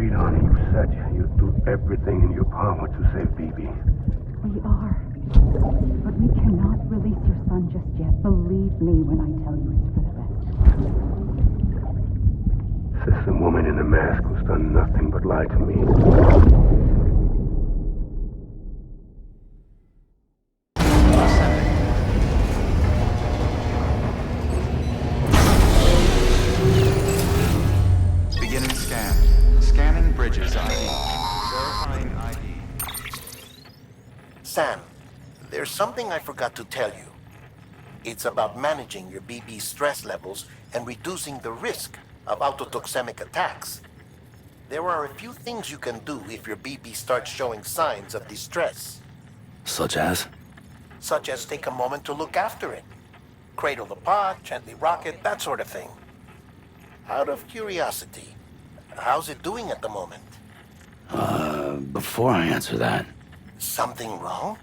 carried on. You said you'd do everything in your power to save Bibi. We are. But we cannot release your son just yet. Believe me when I tell you it's for the best. Says the woman in the mask who's done nothing but lie to me. Beginning scan. Scanning bridges ID. Verifying ID. Sam, there's something I forgot to tell you. It's about managing your BB stress levels and reducing the risk of autotoxemic attacks. There are a few things you can do if your BB starts showing signs of distress. Such as? Such as take a moment to look after it. Cradle the pot, gently rock it, that sort of thing. Out of curiosity, how's it doing at the moment? Before I answer that, Something wrong?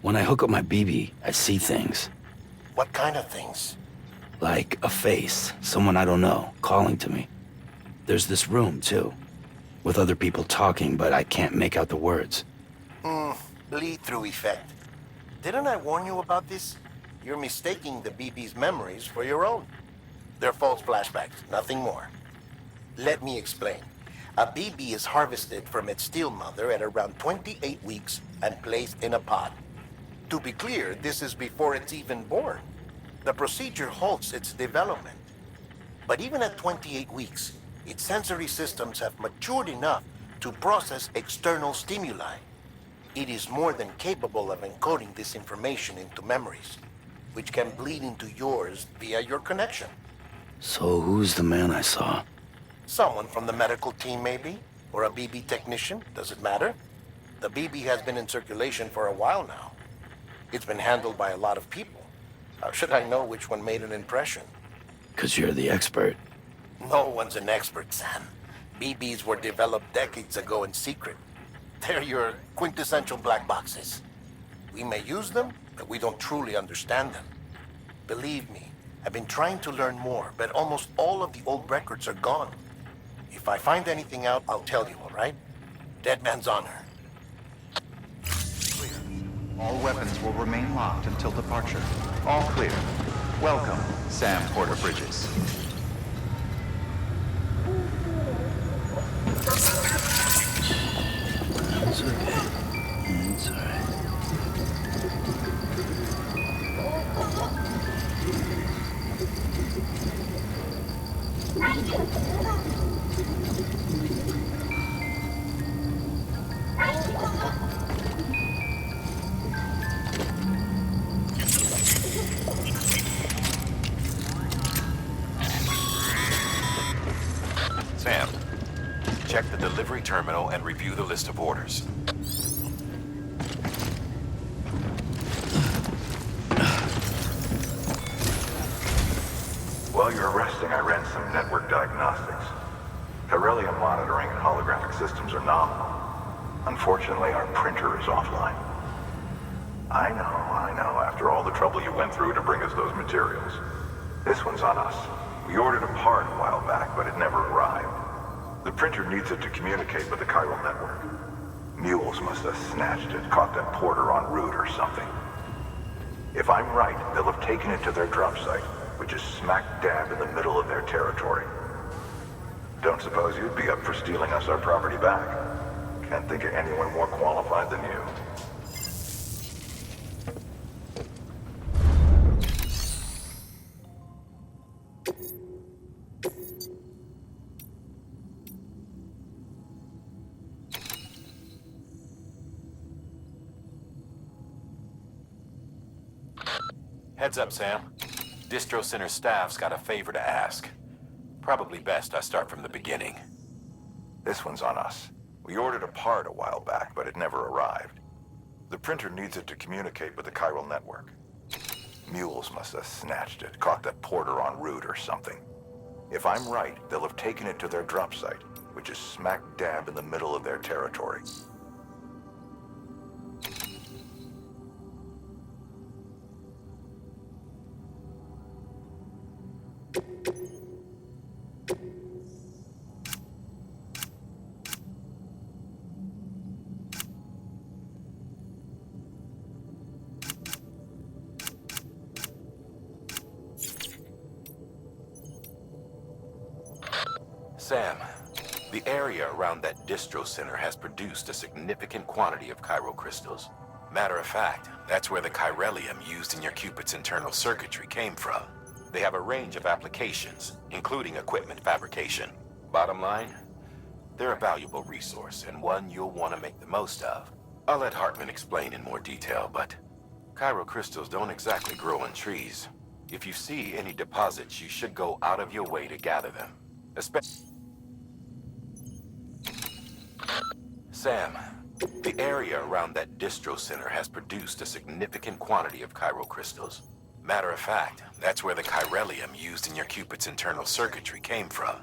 when I hook up my BB, I see things. What kind of things? Like a face, someone I don't know, calling to me. There's this room, too, with other people talking, but I can't make out the words. Bleed-through effect. Didn't I warn you about this? You're mistaking the BB's memories for your own. They're false flashbacks, nothing more. Let me explain. A BB is harvested from its steel mother at around 28 weeks and placed in a pod. To be clear, this is before it's even born. The procedure halts its development. But even at 28 weeks, its sensory systems have matured enough to process external stimuli. It is more than capable of encoding this information into memories, which can bleed into yours via your connection. So who's the man I saw? Someone from the medical team, maybe? Or a BB technician? Does it matter? The BB has been in circulation for a while now. It's been handled by a lot of people. How should I know which one made an impression? 'Cause you're the expert. No one's an expert, Sam. BBs were developed decades ago in secret. They're your quintessential black boxes. We may use them, but we don't truly understand them. Believe me, I've been trying to learn more, but almost all of the old records are gone. If I find anything out, I'll tell you, all right? Dead man's honor. Clear. All weapons will remain locked until departure. All clear. Welcome, Sam Porter Bridges. It's okay. It's alright. Sam, check the delivery terminal and review the list of orders. While you're resting, I ran some network diagnostics. Beryllium monitoring and holographic systems are nominal. Unfortunately, our printer is offline. I know, after all the trouble you went through to bring us those materials. This one's on us. We ordered a part a while back, but it never arrived. The printer needs it to communicate with the chiral network. Mules must have snatched it, caught that porter en route or something. If I'm right, they'll have taken it to their drop site, which is smack dab in the middle of their territory. Don't suppose you'd be up for stealing us our property back? Can't think of anyone more qualified than you. Heads up, Sam. Distro Center staff's got a favor to ask. Probably best I start from the beginning. This one's on us. We ordered a part a while back, but it never arrived. The printer needs it to communicate with the chiral network. Mules must have snatched it, caught that porter en route or something. If I'm right, they'll have taken it to their drop site, which is smack dab in the middle of their territory. Sam, the area around that distro center has produced a significant quantity of chiral crystals. Matter of fact, that's where the chiralium used in your Cupid's internal circuitry came from. They have a range of applications, including equipment fabrication. Bottom line, they're a valuable resource and one you'll want to make the most of. I'll let Hartman explain in more detail, but chiral crystals don't exactly grow on trees. If you see any deposits, you should go out of your way to gather them. Sam, the area around that distro center has produced a significant quantity of chiral crystals. Matter of fact, that's where the chiralium used in your Cupid's internal circuitry came from.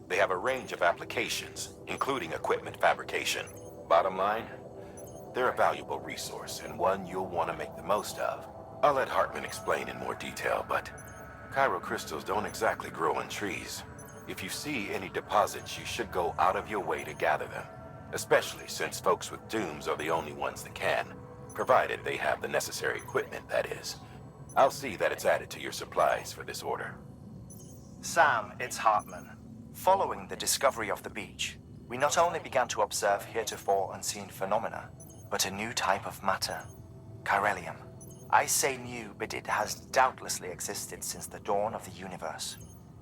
They have a range of applications, including equipment fabrication. Bottom line, they're a valuable resource and one you'll want to make the most of. I'll let Hartman explain in more detail, but chiral crystals don't exactly grow on trees. If you see any deposits, you should go out of your way to gather them. Especially since folks with dooms are the only ones that can, provided they have the necessary equipment, that is. I'll see that it's added to your supplies for this order. Sam, it's Hartman. Following the discovery of the beach, we not only began to observe heretofore unseen phenomena, but a new type of matter, chiralium. I say new, but it has doubtlessly existed since the dawn of the universe.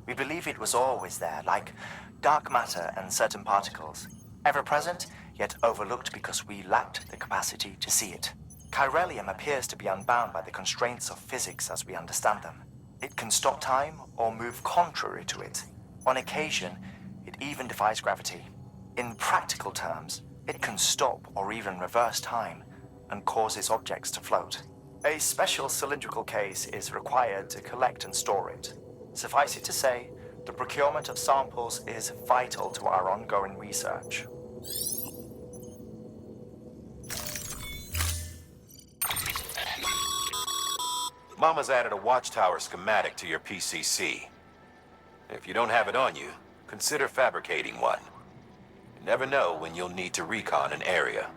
We believe it was always there, like dark matter and certain particles, ever present, yet overlooked because we lacked the capacity to see it. Chiralium appears to be unbound by the constraints of physics as we understand them. It can stop time or move contrary to it. On occasion, it even defies gravity. In practical terms, it can stop or even reverse time and causes objects to float. A special cylindrical case is required to collect and store it. Suffice it to say, the procurement of samples is vital to our ongoing research. Mama's added a watchtower schematic to your PCC. If you don't have it on you, consider fabricating one. You never know when you'll need to recon an area.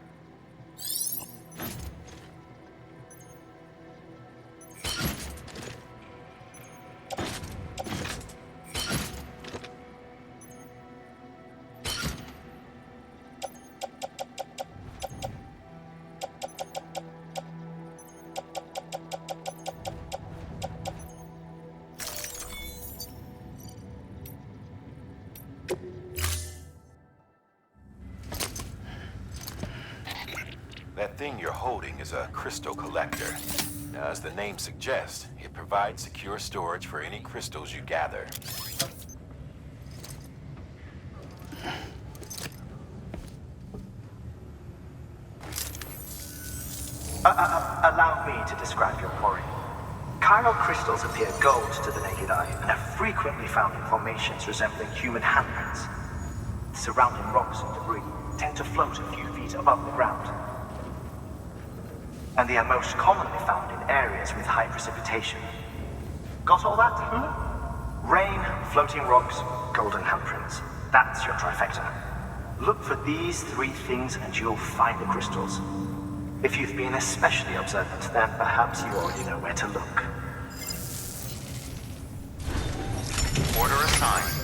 That thing you're holding is a crystal collector. Now, as the name suggests, it provides secure storage for any crystals you gather. Allow me to describe your quarry. Chiral crystals appear gold to the naked eye and are frequently found in formations resembling human handprints. Surrounding rocks and debris tend to float a few feet above the ground. And they are most commonly found in areas with high precipitation. Got all that? Rain, floating rocks, golden handprints. That's your trifecta. Look for these three things and you'll find the crystals. If you've been especially observant, then perhaps you already know where to look. Order assigned.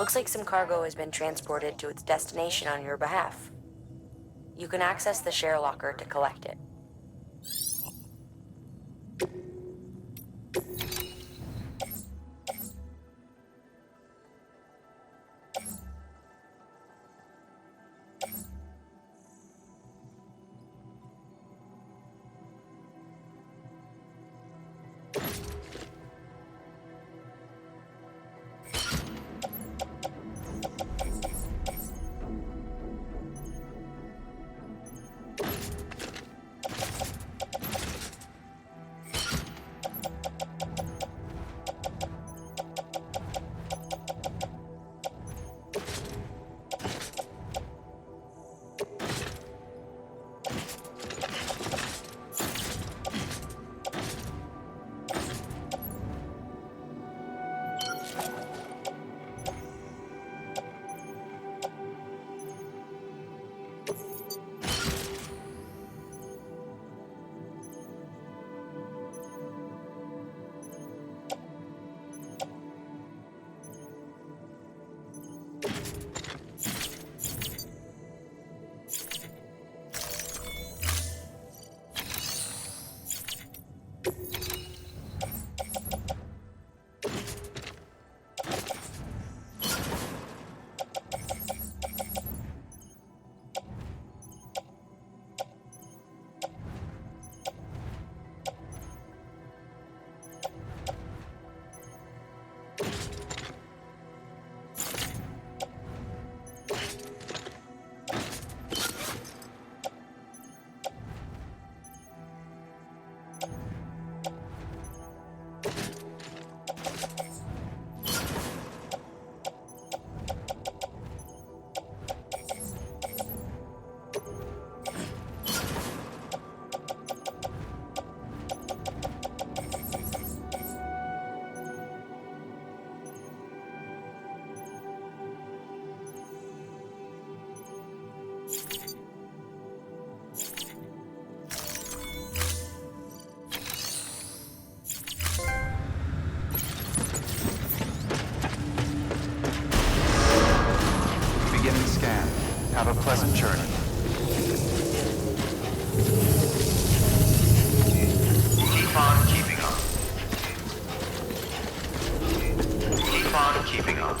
Looks like some cargo has been transported to its destination on your behalf. You can access the share locker to collect it. Have a pleasant journey. Keep on keeping up. Keep on keeping up.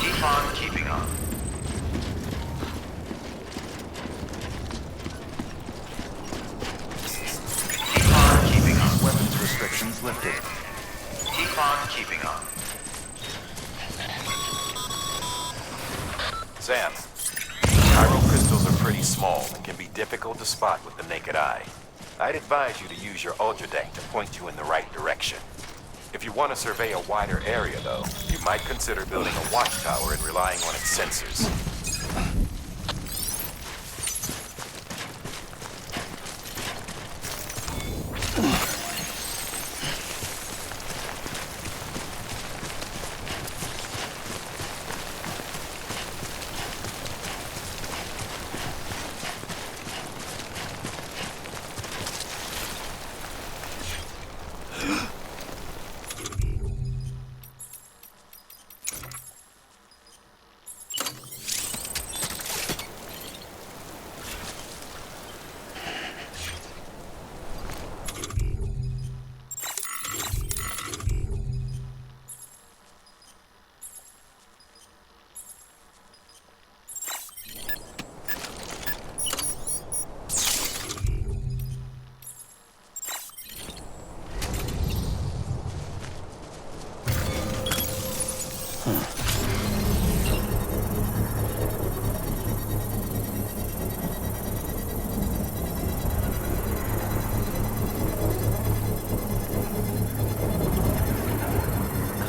Keep on keeping up. Keep on keeping up. Weapons restrictions lifted. Keep on keeping up. Sam, chiral crystals are pretty small and can be difficult to spot with the naked eye. I'd advise you to use your ultradeck to point you in the right direction. If you want to survey a wider area, though, you might consider building a watchtower and relying on its sensors.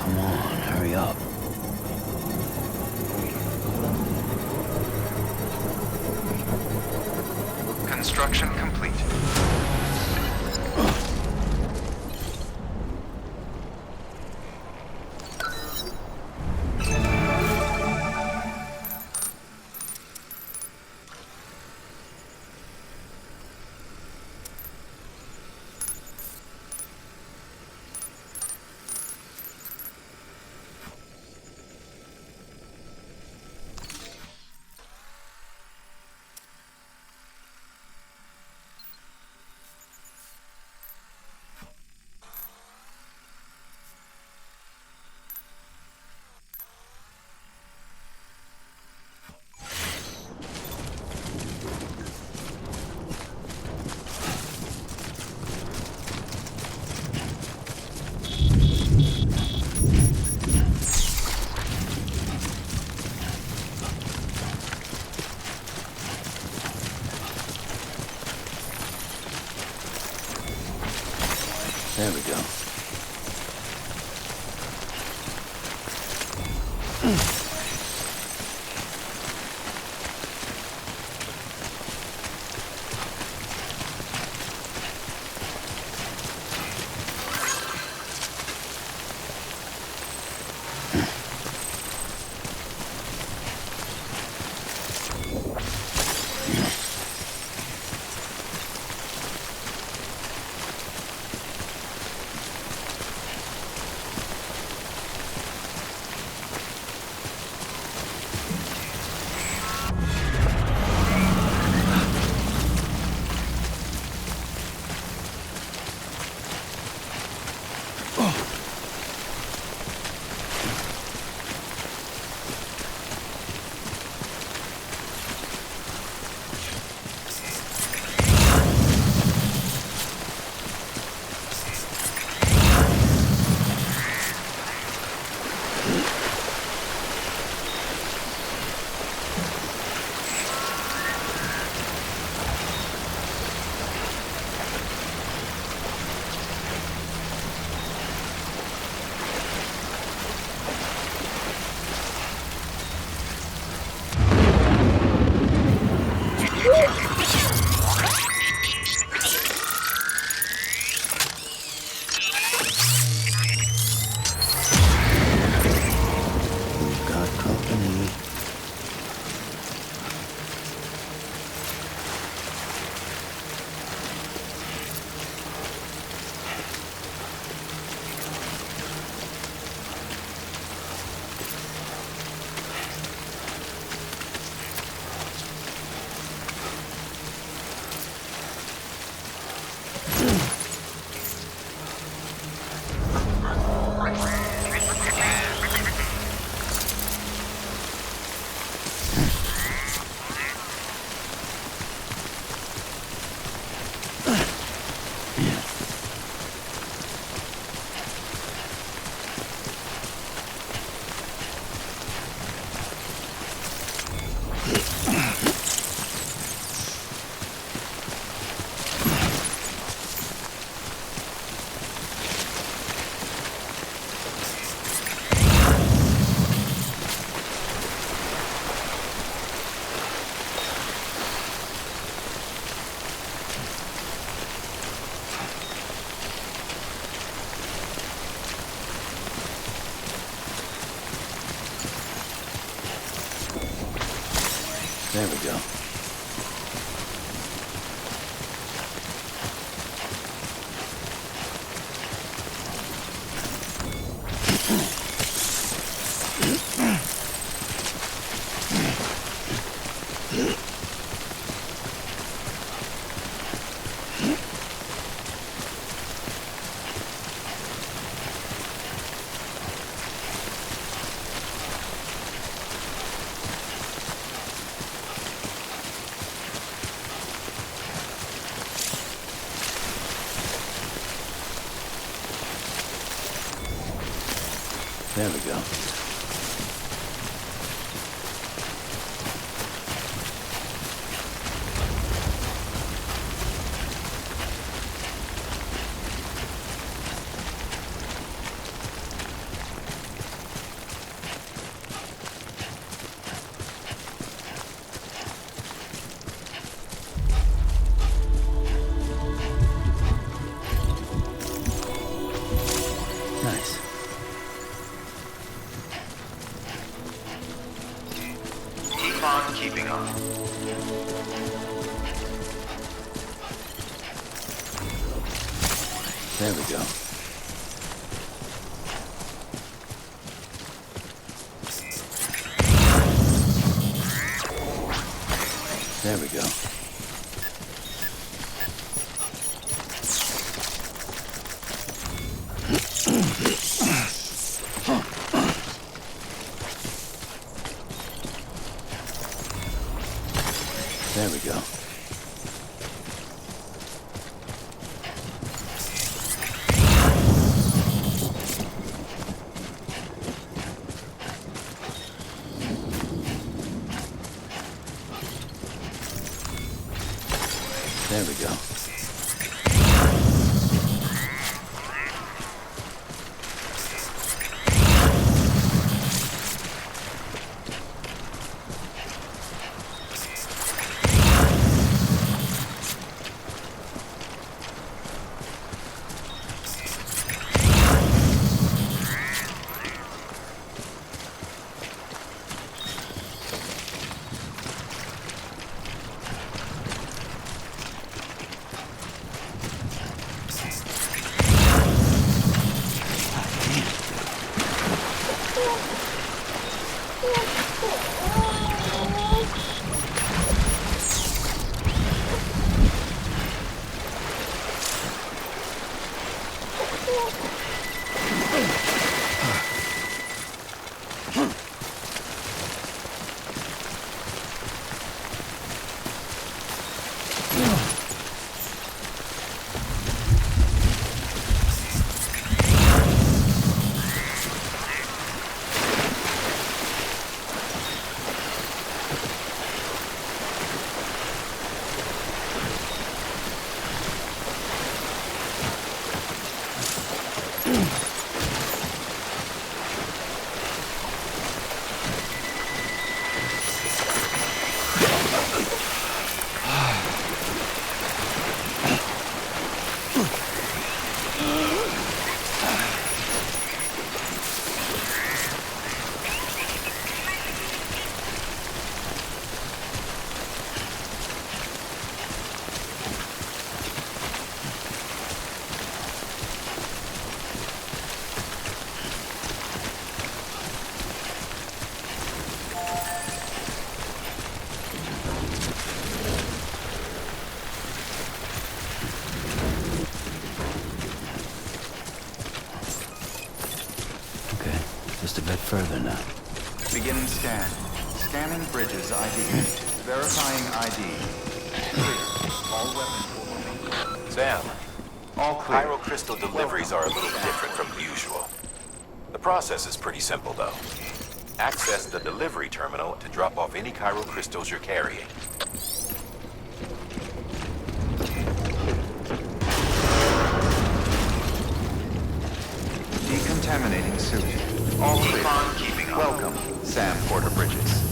Come on, hurry up. Construction complete. There we go. There we go. There we go. Nice. Keep on keeping on. There we go. There we go. There we go. There we go. Okay, just a bit further now. Beginning scan. Scanning bridges ID. Verifying ID. Clear. All weapons will remain. Sam, All clear. pyrocrystal deliveries are a little different from usual. The process is pretty simple, though. Access the delivery terminal to drop off any crystals you're carrying. Decontaminating suit. All clear. Welcome, Sam Porter Bridges.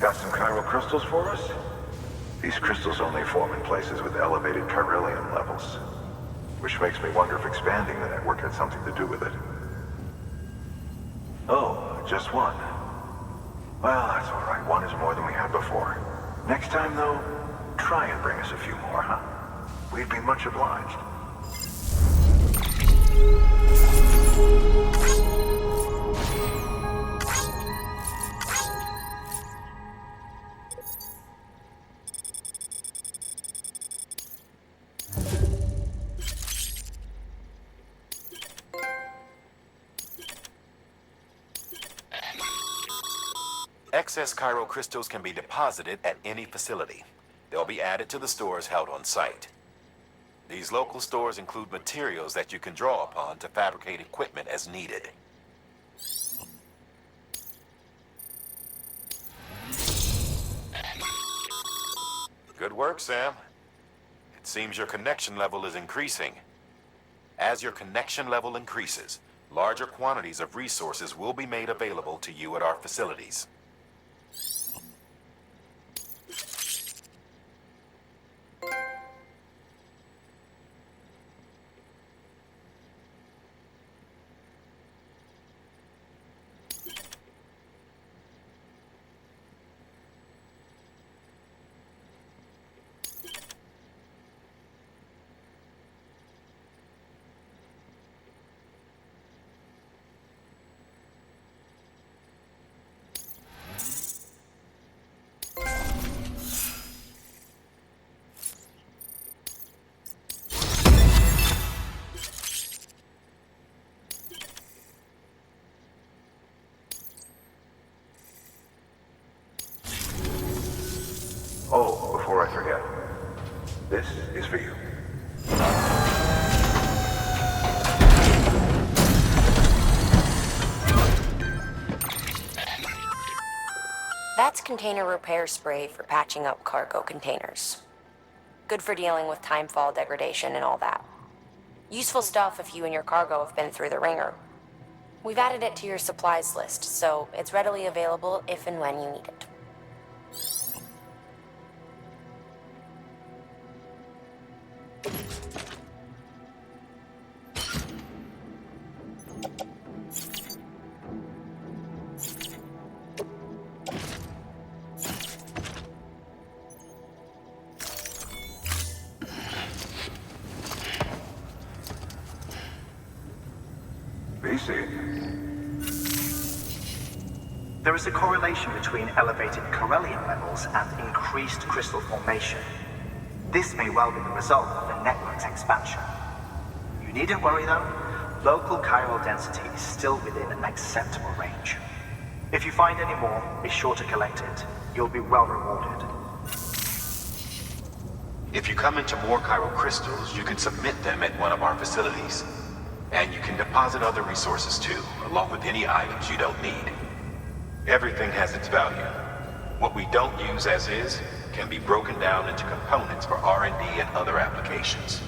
Got some crystals for us? These crystals only form in places with elevated chiralium levels, which makes me wonder if expanding the network had something to do with it. Oh, just one. Well, that's all right. One is more than we had before. Next time, though, try and bring us a few more, huh? We'd be much obliged. Excess crystals can be deposited at any facility. They'll be added to the stores held on site. These local stores include materials that you can draw upon to fabricate equipment as needed. Good work, Sam. It seems your connection level is increasing. As your connection level increases, Larger quantities of resources will be made available to you at our facilities. Oh, before I forget, this is for you. That's container repair spray for patching up cargo containers. Good for dealing with timefall degradation and all that. Useful stuff if you and your cargo have been through the ringer. We've added it to your supplies list, so it's readily available if and when you need it. There is a correlation between elevated Corellium levels and increased crystal formation. This may well be the result of the network's expansion. You needn't worry though, local chiral density is still within an acceptable range. If you find any more, be sure to collect it. You'll be well rewarded. If you come into more chiral crystals, you can submit them at one of our facilities. And you can deposit other resources too, along with any items you don't need. Everything has its value. What we don't use as is can be broken down into components for R&D and other applications.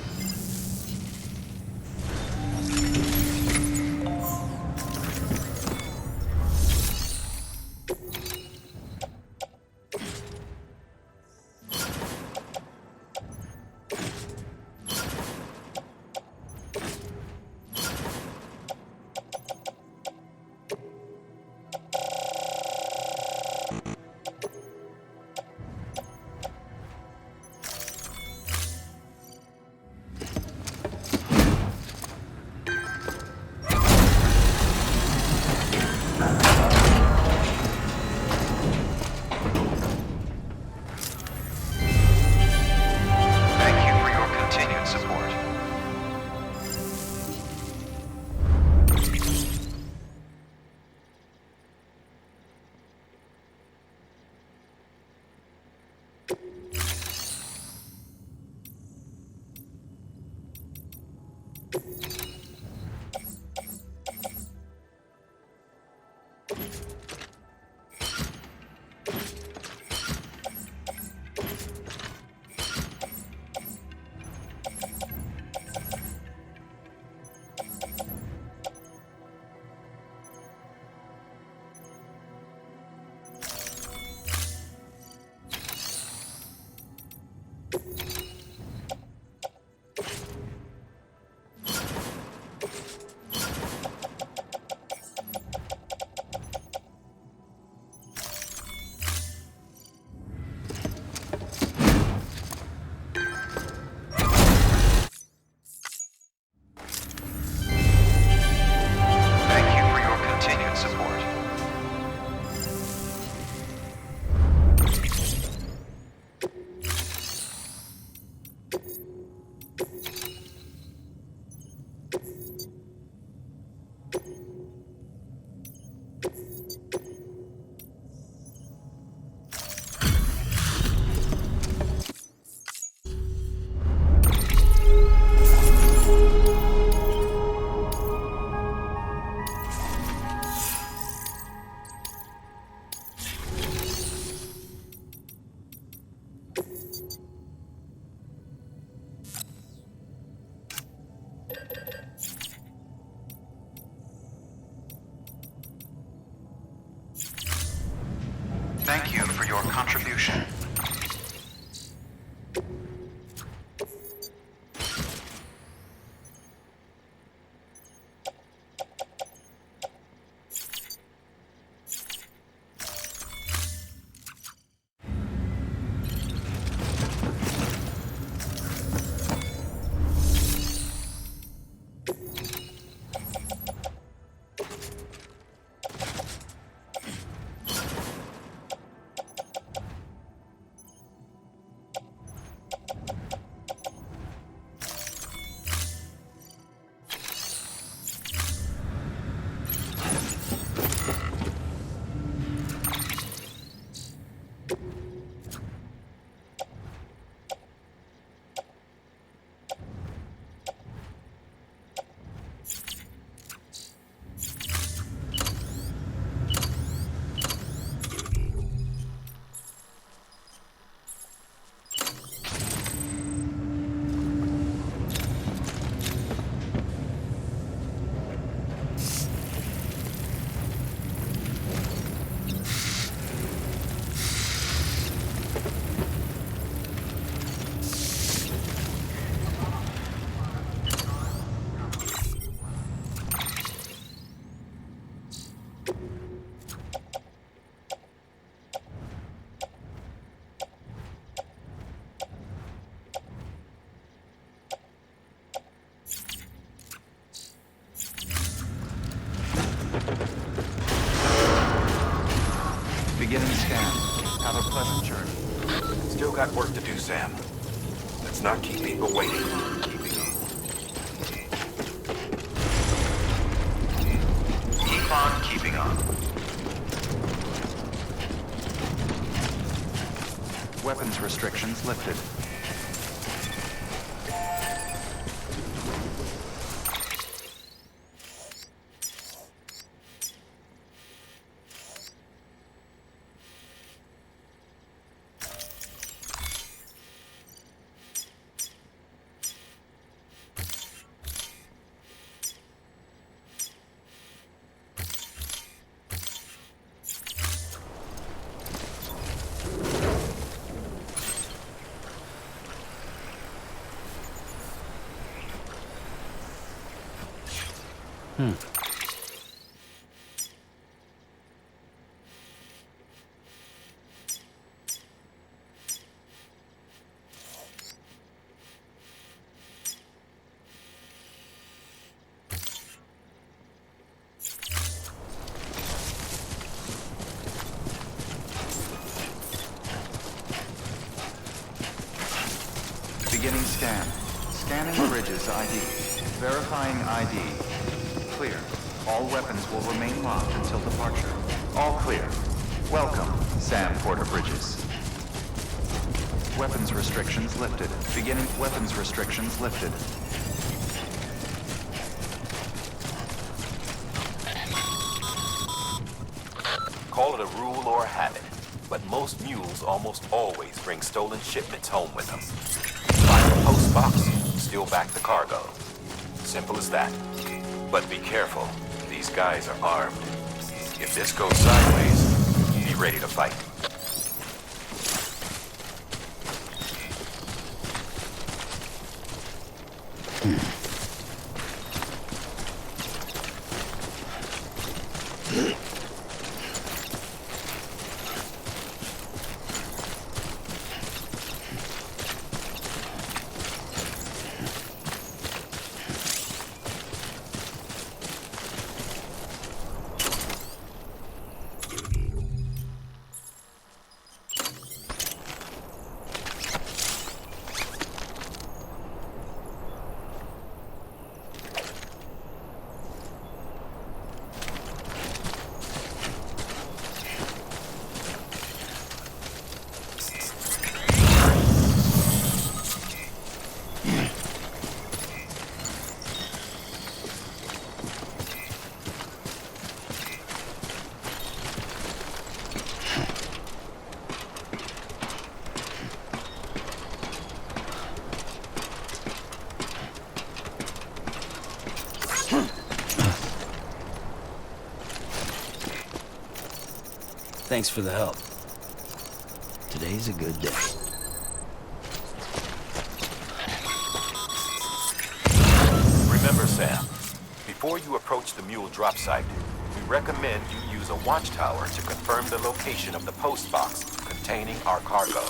Beginning scan. Have a pleasant journey. Still got work to do, Sam. Let's not keep people waiting. Keep on keeping on. Weapons restrictions lifted. Beginning scan. Scanning bridges ID. Verifying ID. Clear. All weapons will remain locked until departure. All clear. Welcome, Sam Porter Bridges. Weapons restrictions lifted. Beginning weapons restrictions lifted. Call it a rule or a habit, but most mules almost always bring stolen shipments home with them. Find the post box, steal back the cargo. Simple as that. But be careful. These guys are armed. If this goes sideways, be ready to fight. Thanks for the help. Today's a good day. Remember, Sam, before you approach the mule drop site, we recommend you use a watchtower to confirm the location of the post box containing our cargo.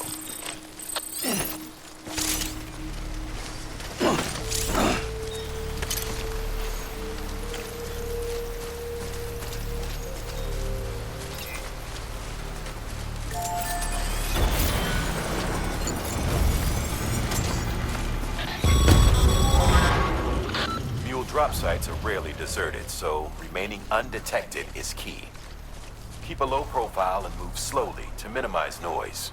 Drop sites are rarely deserted, so remaining undetected is key. Keep a low profile and move slowly to minimize noise.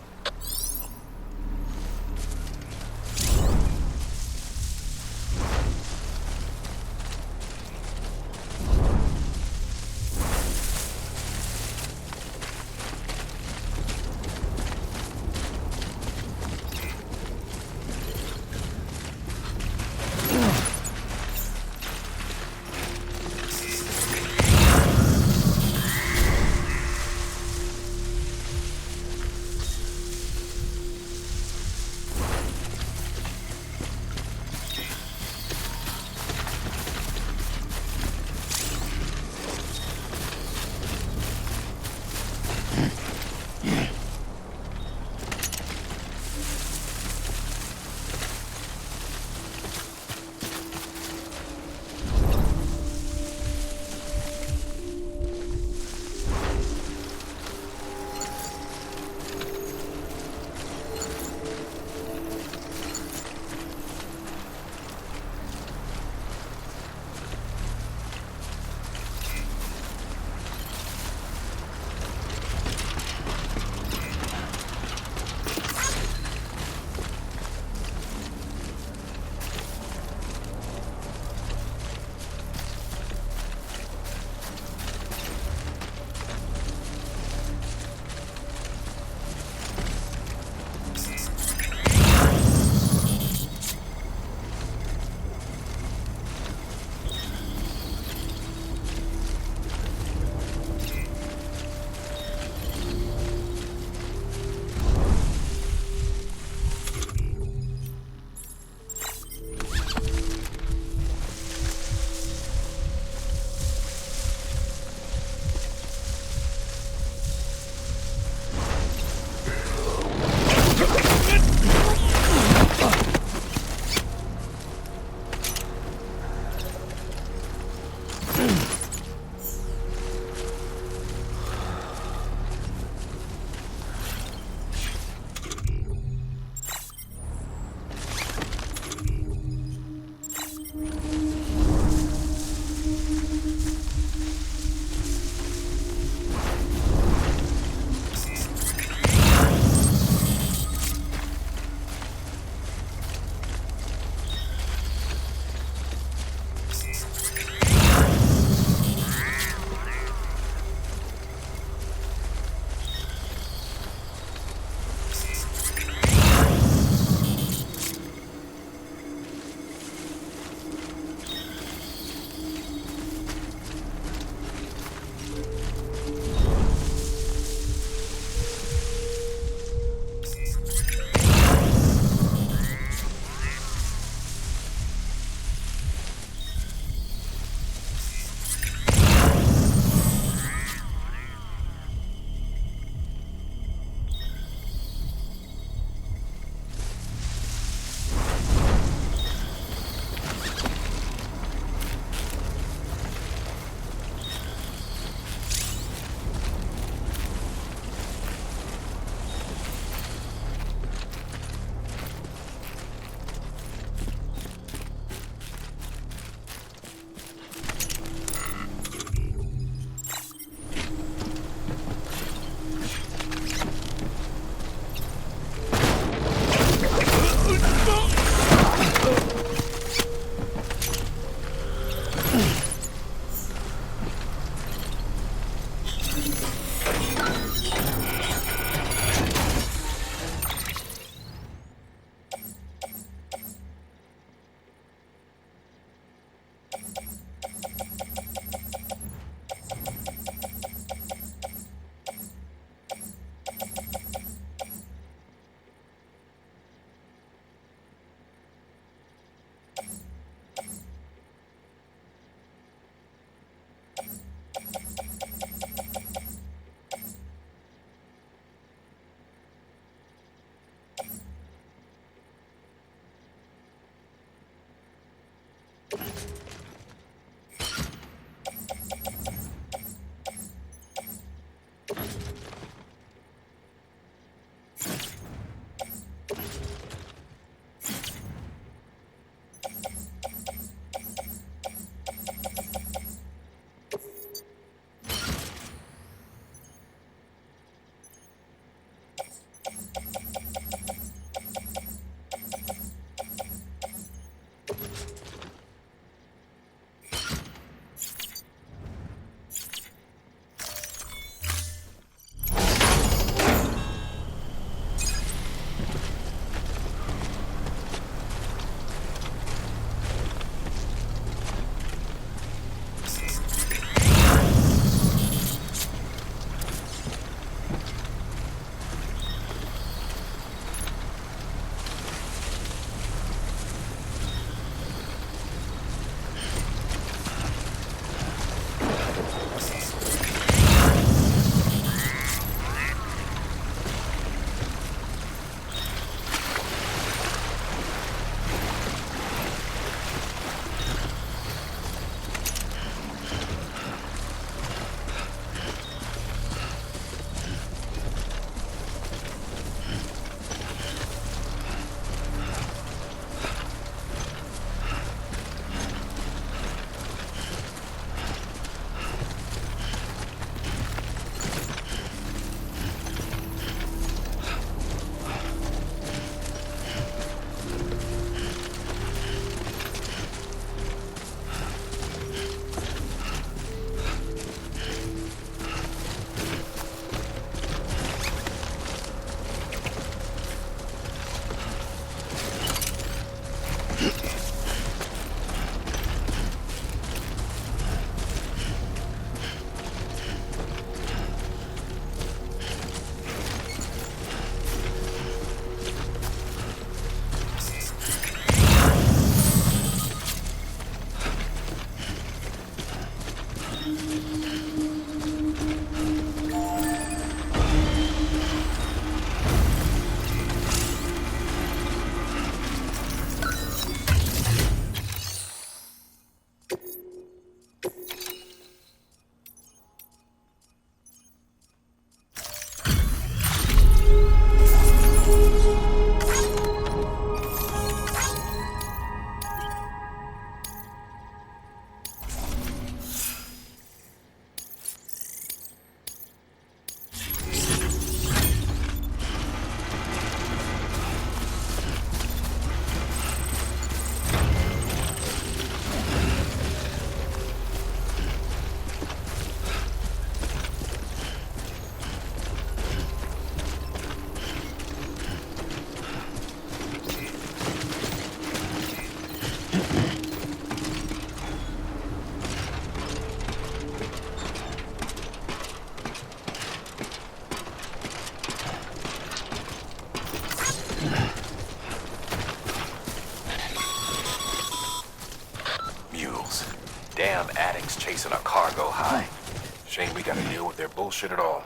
gotta deal with their bullshit at all.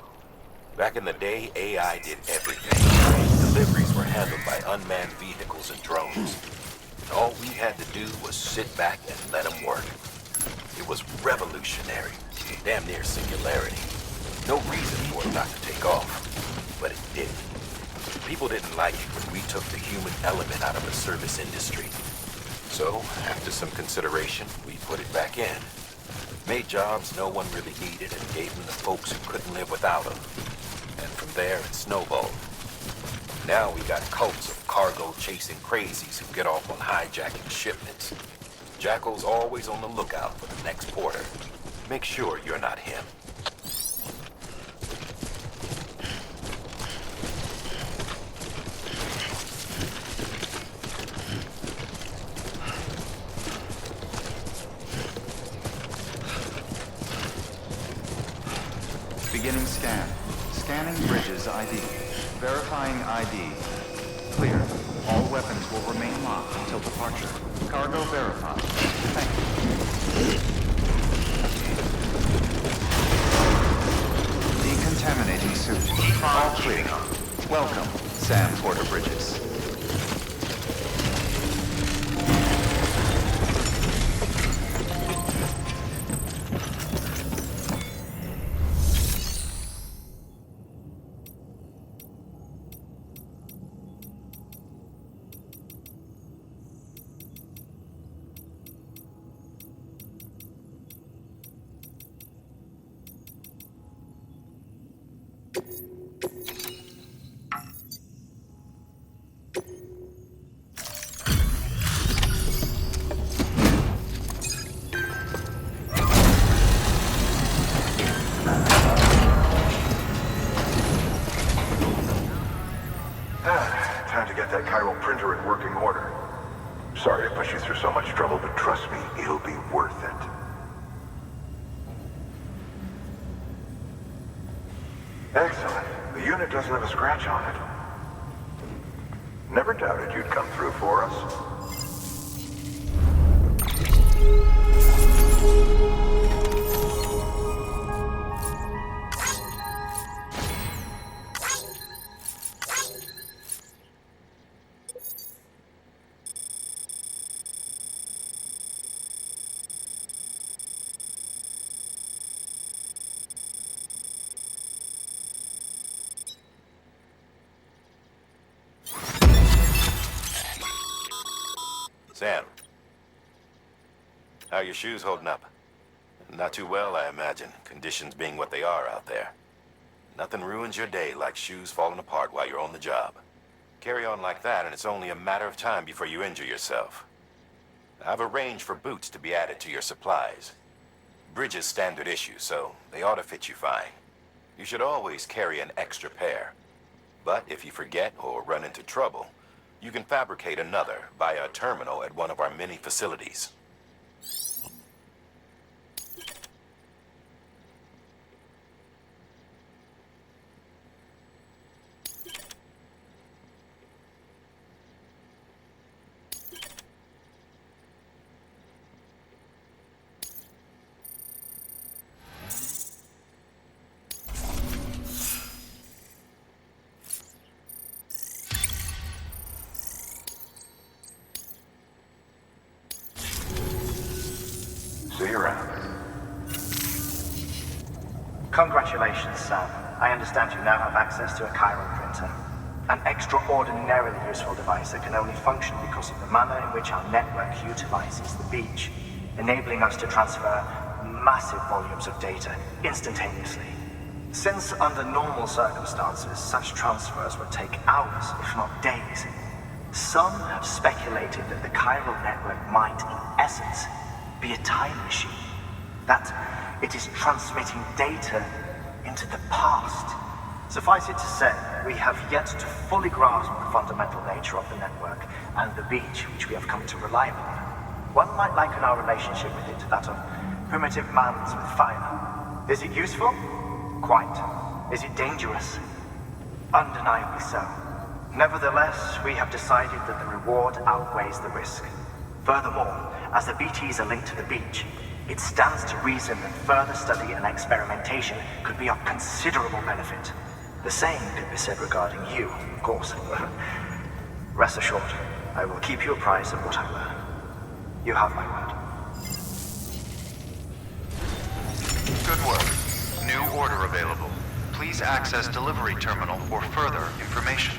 Back in the day, AI did everything. Deliveries were handled by unmanned vehicles and drones. And all we had to do was sit back and let them work. It was revolutionary, damn near singularity. No reason for it not to take off, but it did. People didn't like it when we took the human element out of the service industry. So, after some consideration, we put it back in. Made jobs no one really needed and gave them to folks who couldn't live without them. And from there, it snowballed. Now we got cults of cargo-chasing crazies who get off on hijacking shipments. Jackal's always on the lookout for the next porter. Make sure you're not him. Beginning scan. Scanning bridges ID. Verifying ID. Clear. All weapons will remain locked until departure. Cargo verified. Thank you. Decontaminating suit. All clear. Welcome, Sam Porter Bridges. Time to get that chiral printer in working order. Sorry to push you through so much trouble, but trust me, it'll be worth it. Excellent. The unit doesn't have a scratch on it. Never doubted you'd come through for us. Sam. How are your shoes holding up? Not too well, I imagine, conditions being what they are out there. Nothing ruins your day like shoes falling apart while you're on the job. Carry on like that and it's only a matter of time before you injure yourself. I've arranged for boots to be added to your supplies. Bridges standard issue, so they ought to fit you fine. You should always carry an extra pair. But if you forget or run into trouble, you can fabricate another via a terminal at one of our many facilities. See you around. Congratulations, Sam. I understand you now have access to a chiral printer. An extraordinarily useful device that can only function because of the manner in which our network utilizes the beach, enabling us to transfer massive volumes of data instantaneously. Since under normal circumstances, such transfers would take hours, if not days, some have speculated that the chiral network might, in essence, be a time machine. That it is transmitting data into the past. Suffice it to say, we have yet to fully grasp the fundamental nature of the network and the beach which we have come to rely upon. One might liken our relationship with it to that of primitive mans with fire. Is it useful? Quite. Is it dangerous? Undeniably so. Nevertheless, we have decided that the reward outweighs the risk. Furthermore, as the BTs are linked to the beach, It stands to reason that further study and experimentation could be of considerable benefit. The same could be said regarding you, of course. Rest assured, I will keep you apprised of what I learn. You have my word. Good work. New order available. Please access delivery terminal for further information.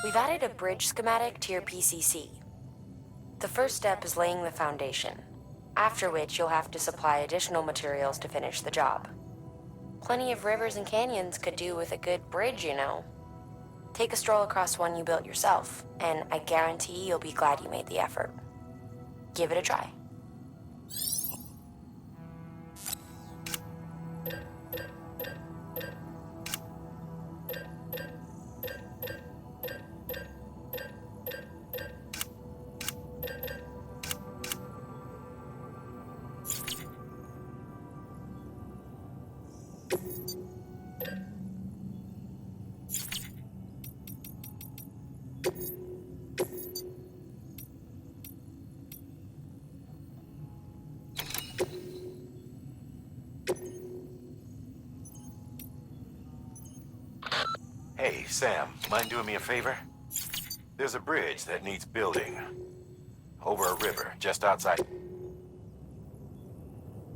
We've added a bridge schematic to your PCC. The first step is laying the foundation, after which you'll have to supply additional materials to finish the job. Plenty of rivers and canyons could do with a good bridge, you know. Take a stroll across one you built yourself, and I guarantee you'll be glad you made the effort. Give it a try. Hey, Sam, mind doing me a favor? There's a bridge that needs building. Over a river, just outside.